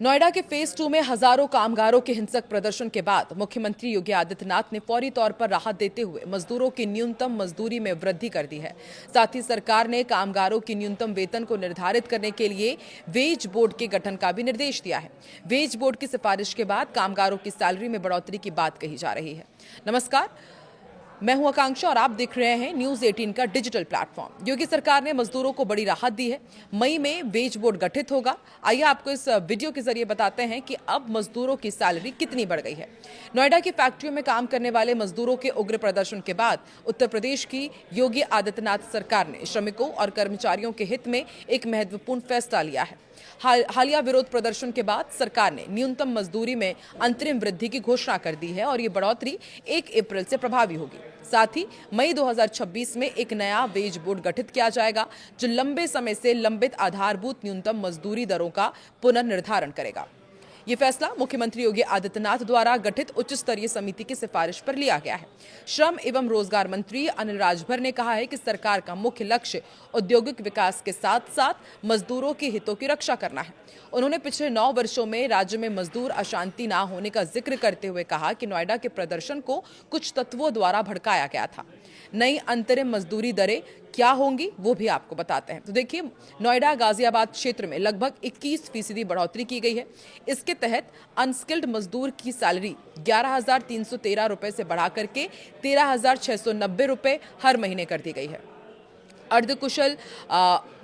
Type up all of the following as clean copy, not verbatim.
नोएडा के फेज 2 में हजारों कामगारों के हिंसक प्रदर्शन के बाद मुख्यमंत्री योगी आदित्यनाथ ने फौरी तौर पर राहत देते हुए मजदूरों की न्यूनतम मजदूरी में वृद्धि कर दी है। साथ ही सरकार ने कामगारों की न्यूनतम वेतन को निर्धारित करने के लिए वेज बोर्ड के गठन का भी निर्देश दिया है। वेज बोर्ड की सिफारिश के बाद कामगारों की सैलरी में बढ़ोतरी की बात कही जा रही है। नमस्कार, मैं हूं आकांक्षा और आप देख रहे हैं न्यूज 18 का डिजिटल प्लेटफॉर्म। योगी सरकार ने मजदूरों को बड़ी राहत दी है। मई में वेज बोर्ड गठित होगा। आइए आपको इस वीडियो के जरिए बताते हैं कि अब मजदूरों की सैलरी कितनी बढ़ गई है। नोएडा की फैक्ट्रियों में काम करने वाले मजदूरों के उग्र प्रदर्शन के बाद उत्तर प्रदेश की योगी आदित्यनाथ सरकार ने श्रमिकों और कर्मचारियों के हित में एक महत्वपूर्ण फैसला लिया है। हालिया विरोध प्रदर्शन के बाद सरकार ने न्यूनतम मजदूरी में अंतरिम वृद्धि की घोषणा कर दी है और ये बढ़ोतरी 1 अप्रैल से प्रभावी होगी। साथ ही मई 2026 में एक नया वेज बोर्ड गठित किया जाएगा जो लंबे समय से लंबित आधारभूत न्यूनतम मजदूरी दरों का पुनर्निर्धारण करेगा। ये फैसला मुख्यमंत्री योगी आदित्यनाथ द्वारा गठित उच्च स्तरीय समिति की सिफारिश पर लिया गया है। श्रम एवं रोजगार मंत्री अनिल राजभर ने कहा है कि सरकार का मुख्य लक्ष्य औद्योगिक विकास के साथ साथ मजदूरों के हितों की रक्षा करना है। उन्होंने पिछले 9 वर्षों में राज्य में मजदूर अशांति ना होने का जिक्र करते हुए कहा कि नोएडा के प्रदर्शन को कुछ तत्वों द्वारा भड़काया गया था। नई अंतरिम मजदूरी दरें क्या होंगी वो भी आपको बताते हैं। तो देखिए, नोएडा गाजियाबाद क्षेत्र में लगभग 21% बढ़ोतरी की गई है। इसके तहत अनस्किल्ड मजदूर की सैलरी 11,313 रुपए से बढ़ा करके 13,690 रुपए हर महीने कर दी गई है। अर्धकुशल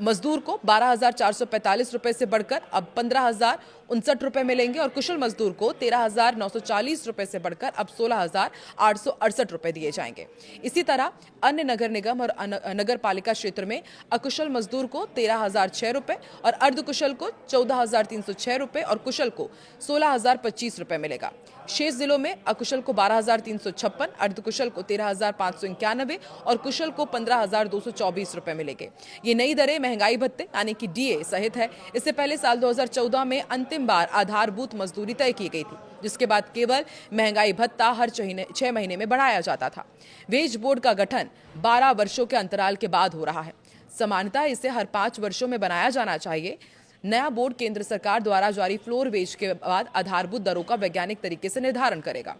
मजदूर को 12,445 रुपए से बढ़कर अब 15,059 रुपए मिलेंगे और कुशल मजदूर को 13,940 रुपए से बढ़कर अब 16,868 रुपए दिए जाएंगे। इसी तरह अन्य नगर निगम और नगर पालिका क्षेत्र में अकुशल मजदूर को 13,006 रुपए और अर्धकुशल को 14,306 रुपए और कुशल को 16,025 रुपए मिलेगा। शेष जिलों में अकुशल को 12,356, अर्धकुशल को 13,591 और कुशल को 15,224 रुपए मिलेंगे। ये नई दरें महंगाई भत्ते यानी कि डीए सहित है। इससे पहले साल 2014 में अंतिम बार आधारभूत मजदूरी तय की गई थी, जिसके बाद केवल महंगाई भत्ता हर 6 महीने में बढ़ाया जाता था। वेज बोर्ड का गठन 12 वर्षों के अंतराल के बाद हो रहा है। सामान्यतः इसे हर 5 वर्षों में बनाया जाना चाहिए। नया बोर्ड केंद्र सरकार द्वारा जारी फ्लोर वेज के बाद आधारभूत दरों का वैज्ञानिक तरीके से निर्धारण करेगा।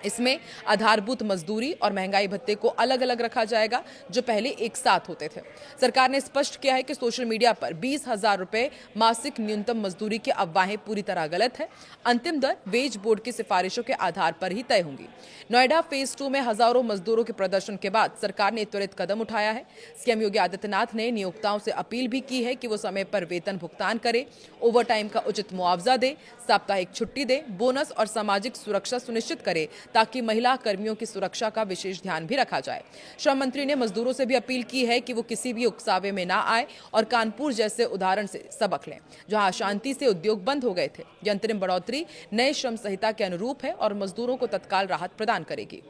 इसमें आधारभूत मजदूरी और महंगाई भत्ते को अलग अलग रखा जाएगा, जो पहले एक साथ होते थे। सरकार ने स्पष्ट किया है कि सोशल मीडिया पर 20,000 रुपए मासिक न्यूनतम मजदूरी की अफवाहें पूरी तरह गलत है। अंतिम दर वेज बोर्ड की सिफारिशों के आधार पर ही तय होंगी। नोएडा फेज 2 में हजारों मजदूरों के प्रदर्शन के बाद सरकार ने त्वरित कदम उठाया है। सीएम योगी आदित्यनाथ ने नियोक्ताओं से अपील भी की है कि वो समय पर वेतन भुगतान करे, ओवरटाइम का उचित मुआवजा दे, साप्ताहिक छुट्टी दे, बोनस और सामाजिक सुरक्षा सुनिश्चित करे ताकि महिला कर्मियों की सुरक्षा का विशेष ध्यान भी रखा जाए। श्रम मंत्री ने मजदूरों से भी अपील की है कि वो किसी भी उकसावे में ना आए और कानपुर जैसे उदाहरण से सबक लें, जहां अशांति से उद्योग बंद हो गए थे। यह अंतरिम बढ़ोतरी नए श्रम संहिता के अनुरूप है और मजदूरों को तत्काल राहत प्रदान करेगी।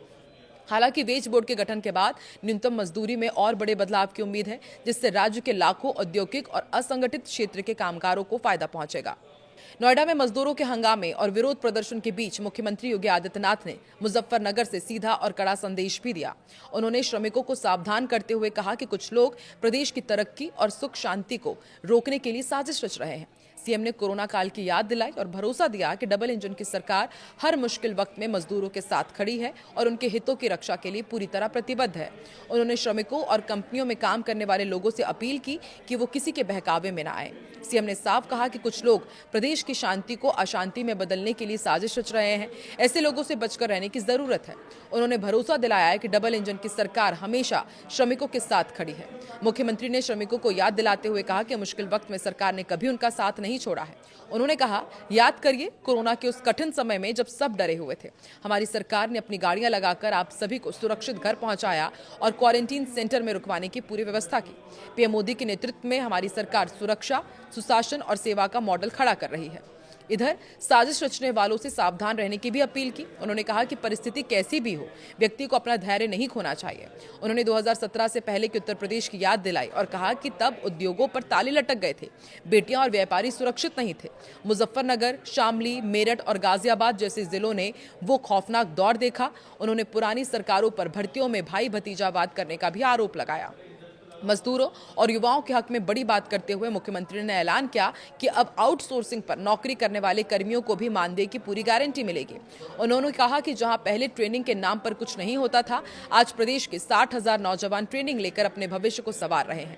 हालांकि वेज बोर्ड के गठन के बाद न्यूनतम मजदूरी में और बड़े बदलाव की उम्मीद है, जिससे राज्य के लाखों औद्योगिक और असंगठित क्षेत्र के कामगारों को फायदा पहुंचेगा। नोएडा में मजदूरों के हंगामे और विरोध प्रदर्शन के बीच मुख्यमंत्री योगी आदित्यनाथ ने मुजफ्फरनगर से सीधा और कड़ा संदेश भी दिया। उन्होंने श्रमिकों को सावधान करते हुए कहा कि कुछ लोग प्रदेश की तरक्की और सुख शांति को रोकने के लिए साजिश रच रहे हैं। सीएम ने कोरोना काल की याद दिलाई और भरोसा दिया कि डबल इंजन की सरकार हर मुश्किल वक्त में मजदूरों के साथ खड़ी है और उनके हितों की रक्षा के लिए पूरी तरह प्रतिबद्ध है। उन्होंने श्रमिकों और कंपनियों में काम करने वाले लोगों से अपील की कि वो किसी के बहकावे में न आए। सीएम ने साफ कहा कि कुछ लोग प्रदेश की शांति को अशांति में बदलने के लिए साजिश रच रहे हैं। ऐसे लोगों से बचकर रहने की जरूरत है। उन्होंने भरोसा दिलाया है कि डबल इंजन की सरकार हमेशा श्रमिकों के साथ खड़ी है। मुख्यमंत्री ने श्रमिकों को याद दिलाते हुए कहा कि मुश्किल वक्त में सरकार ने कभी उनका साथ नहीं छोड़ा है। उन्होंने कहा, याद करिए कोरोना के उस कठिन समय में जब सब डरे हुए थे, हमारी सरकार ने अपनी गाड़ियां लगाकर आप सभी को सुरक्षित घर पहुंचाया और क्वारंटीन सेंटर में रुकवाने की पूरी व्यवस्था की। पीएम मोदी के नेतृत्व में हमारी सरकार सुरक्षा, सुशासन और सेवा का मॉडल खड़ा कर रही है। इधर साजिश रचने वालों से सावधान रहने की भी अपील की। उन्होंने कहा कि परिस्थिति कैसी भी हो, व्यक्ति को अपना धैर्य नहीं खोना चाहिए। उन्होंने 2017 से पहले की उत्तर प्रदेश की याद दिलाई और कहा कि तब उद्योगों पर ताले लटक गए थे, बेटियां और व्यापारी सुरक्षित नहीं थे। मुजफ्फरनगर, शामली, मेरठ और गाजियाबाद जैसे जिलों ने वो खौफनाक दौर देखा। उन्होंने पुरानी सरकारों पर भर्तियों में भाई भतीजावाद करने का भी आरोप लगाया। मजदूरों और युवाओं के हक में बड़ी बात करते हुए मुख्यमंत्री ने ऐलान किया कि अब आउटसोर्सिंग पर नौकरी करने वाले कर्मियों को भी मानदेय की पूरी गारंटी मिलेगी। उन्होंने कहा कि जहां पहले ट्रेनिंग के नाम पर कुछ नहीं होता था, आज प्रदेश के 60,000 नौजवान ट्रेनिंग लेकर अपने भविष्य को संवार रहे हैं।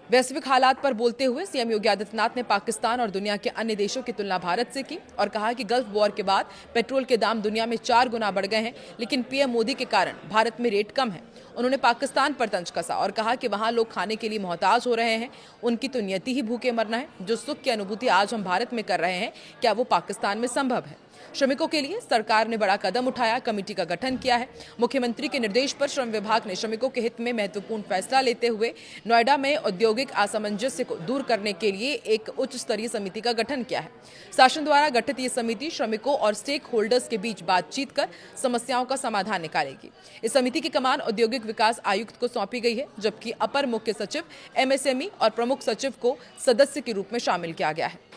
वैश्विक हालात पर बोलते हुए सीएम योगी आदित्यनाथ ने पाकिस्तान और दुनिया के अन्य देशों की तुलना भारत से की और कहा कि गल्फ वॉर के बाद पेट्रोल के दाम दुनिया में 4 गुना बढ़ गए हैं, लेकिन पीएम मोदी के कारण भारत में रेट कम है। उन्होंने पाकिस्तान पर तंज कसा और कहा कि वहां लोग खाने के लिए मोहताज हो रहे हैं, उनकी तो नियति ही भूखे मरना है। जो सुख की अनुभूति आज हम भारत में कर रहे हैं, क्या वो पाकिस्तान में संभव है? श्रमिकों के लिए सरकार ने बड़ा कदम उठाया, कमेटी का गठन किया है। मुख्यमंत्री के निर्देश पर श्रम विभाग ने श्रमिकों के हित में महत्वपूर्ण फैसला लेते हुए नोएडा में औद्योगिक असमंजस्य को दूर करने के लिए एक उच्च स्तरीय समिति का गठन किया है। शासन द्वारा गठित ये समिति श्रमिकों और स्टेक होल्डर्स के बीच बातचीत कर समस्याओं का समाधान निकालेगी। इस समिति की कमान औद्योगिक विकास आयुक्त को सौंपी गई है, जबकि अपर मुख्य सचिव, एमएसएमई और प्रमुख सचिव को सदस्य के रूप में शामिल किया गया है।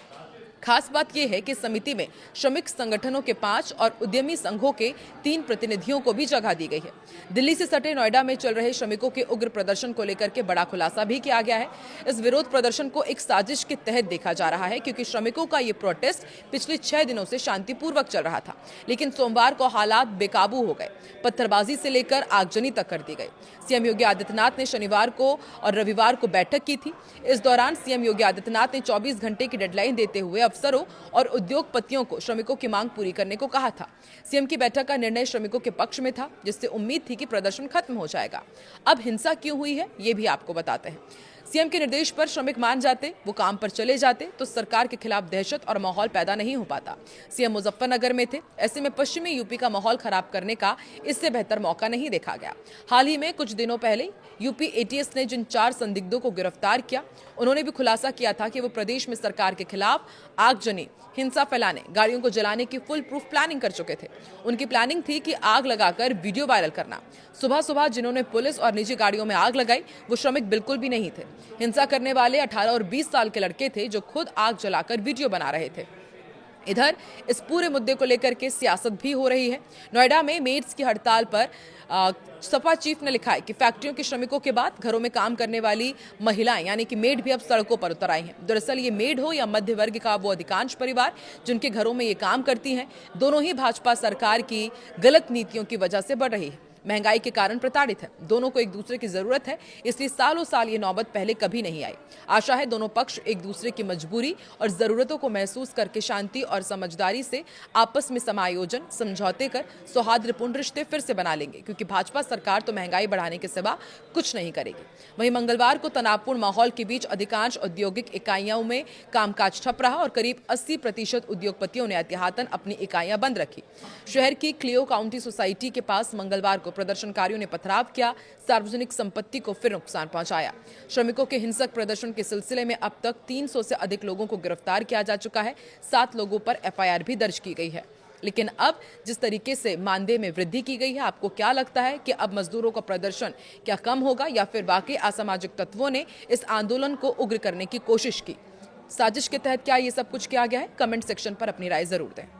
खास बात यह है कि समिति में श्रमिक संगठनों के 5 और उद्यमी संघों के 3 प्रतिनिधियों को भी जगह दी गई है। दिल्ली से सटे नोएडा में चल रहे श्रमिकों के उग्र प्रदर्शन को लेकर के बड़ा खुलासा भी किया गया है। इस विरोध प्रदर्शन को एक साजिश के तहत देखा जा रहा है, क्योंकि श्रमिकों का ये प्रोटेस्ट पिछले 6 दिनों से शांतिपूर्वक चल रहा था, लेकिन सोमवार को हालात बेकाबू हो गए। पत्थरबाजी से लेकर आगजनी तक कर दी गई। सीएम योगी आदित्यनाथ ने शनिवार को और रविवार को बैठक की थी। इस दौरान सीएम योगी आदित्यनाथ ने 24 घंटे की डेडलाइन देते हुए अफसरों और उद्योगपतियों को श्रमिकों की मांग पूरी करने को कहा था। सीएम की बैठक का निर्णय श्रमिकों के पक्ष में था, जिससे उम्मीद थी कि प्रदर्शन खत्म हो जाएगा। अब हिंसा क्यों हुई है, ये भी आपको बताते हैं। सीएम के निर्देश पर श्रमिक मान जाते, वो काम पर चले जाते, तो सरकार के खिलाफ दहशत और माहौल पैदा नहीं हो पाता। सीएम मुजफ्फरनगर में थे, ऐसे में पश्चिमी यूपी का माहौल खराब करने का इससे बेहतर मौका नहीं देखा गया। हाल ही में कुछ दिनों पहले यूपी एटीएस ने जिन 4 संदिग्धों को गिरफ्तार किया, उन्होंने भी खुलासा किया था कि वो प्रदेश में सरकार के खिलाफ आगजनी, हिंसा फैलाने, गाड़ियों को जलाने की फुल प्रूफ प्लानिंग कर चुके थे। उनकी प्लानिंग थी कि आग लगाकर वीडियो वायरल करना। सुबह सुबह जिन्होंने पुलिस और निजी गाड़ियों में आग लगाई, वो श्रमिक बिल्कुल भी नहीं थे। हिंसा करने वाले 18 और 20 साल के लड़के थे, जो खुद आग जलाकर वीडियो बना रहे थे। इधर इस पूरे मुद्दे को लेकर के सियासत भी हो रही है। नोएडा में मेड्स की हड़ताल पर सपा चीफ ने लिखा है कि फैक्ट्रियों के श्रमिकों के बाद घरों में काम करने वाली महिलाएं यानी कि मेड भी अब सड़कों पर उतर आई हैं। दरअसल ये मेड हो या मध्य वर्ग का वो अधिकांश परिवार जिनके घरों में ये काम करती हैं, दोनों ही भाजपा सरकार की गलत नीतियों की वजह से बढ़ रही है। महंगाई के कारण प्रताड़ित है। दोनों को एक दूसरे की जरूरत है, इसलिए सालों साल ये नौबत पहले कभी नहीं आई। आशा है दोनों पक्ष एक दूसरे की मजबूरी और जरूरतों को महसूस करके शांति और समझदारी से आपस में समायोजन, समझौते कर सौहार्दपूर्ण रिश्ते फिर से बना लेंगे, क्योंकि भाजपा सरकार तो महंगाई बढ़ाने के सिवा कुछ नहीं करेगी। वहीं मंगलवार को तनावपूर्ण माहौल के बीच अधिकांश औद्योगिक इकाइयों में कामकाज ठप रहा और करीब 80% उद्योगपतियों ने एहतियातन अपनी इकाइयां बंद रखी। शहर की क्लियो काउंटी सोसाइटी के पास मंगलवार को प्रदर्शनकारियों ने पथराव किया, सार्वजनिक संपत्ति को फिर नुकसान पहुंचाया। श्रमिकों के हिंसक प्रदर्शन के सिलसिले में अब तक 300 से अधिक लोगों को गिरफ्तार किया जा चुका है। 7 लोगों पर एफआईआर भी दर्ज की गई है। लेकिन अब जिस तरीके से मानदेय में वृद्धि की गई है, आपको क्या लगता है कि अब मजदूरों का प्रदर्शन क्या कम होगा या फिर बाकी असामाजिक तत्वों ने इस आंदोलन को उग्र करने की कोशिश की? साजिश के तहत क्या ये सब कुछ किया गया है? कमेंट सेक्शन पर अपनी राय जरूर दें।